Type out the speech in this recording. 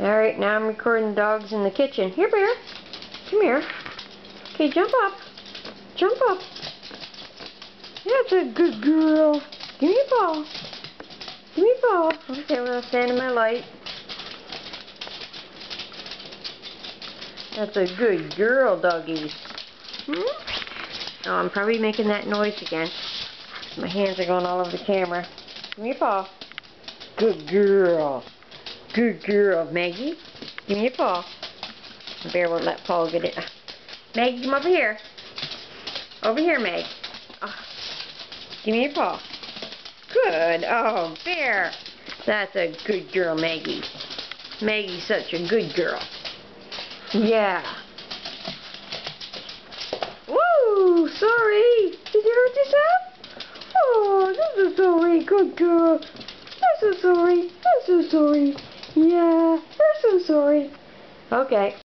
Alright, now I'm recording dogs in the kitchen. Here, Bear. Come here. Okay, jump up. Jump up. That's a good girl. Give me a ball. Give me a ball. Okay, I'm going to stand in my light. That's a good girl, doggies. Oh, I'm probably making that noise again. My hands are going all over the camera. Give me a paw. Good girl. Good girl, Maggie. Give me a paw. The bear won't let Paul get it. Maggie, come over here. Over here, Meg. Oh, give me a paw. Good. Oh, Bear. That's a good girl, Maggie. Maggie's such a good girl. Yeah. Woo! Sorry. Did you hurt yourself? Oh, I'm so sorry. Good girl. I'm so sorry. I'm so sorry. Yeah, I'm so sorry. Okay.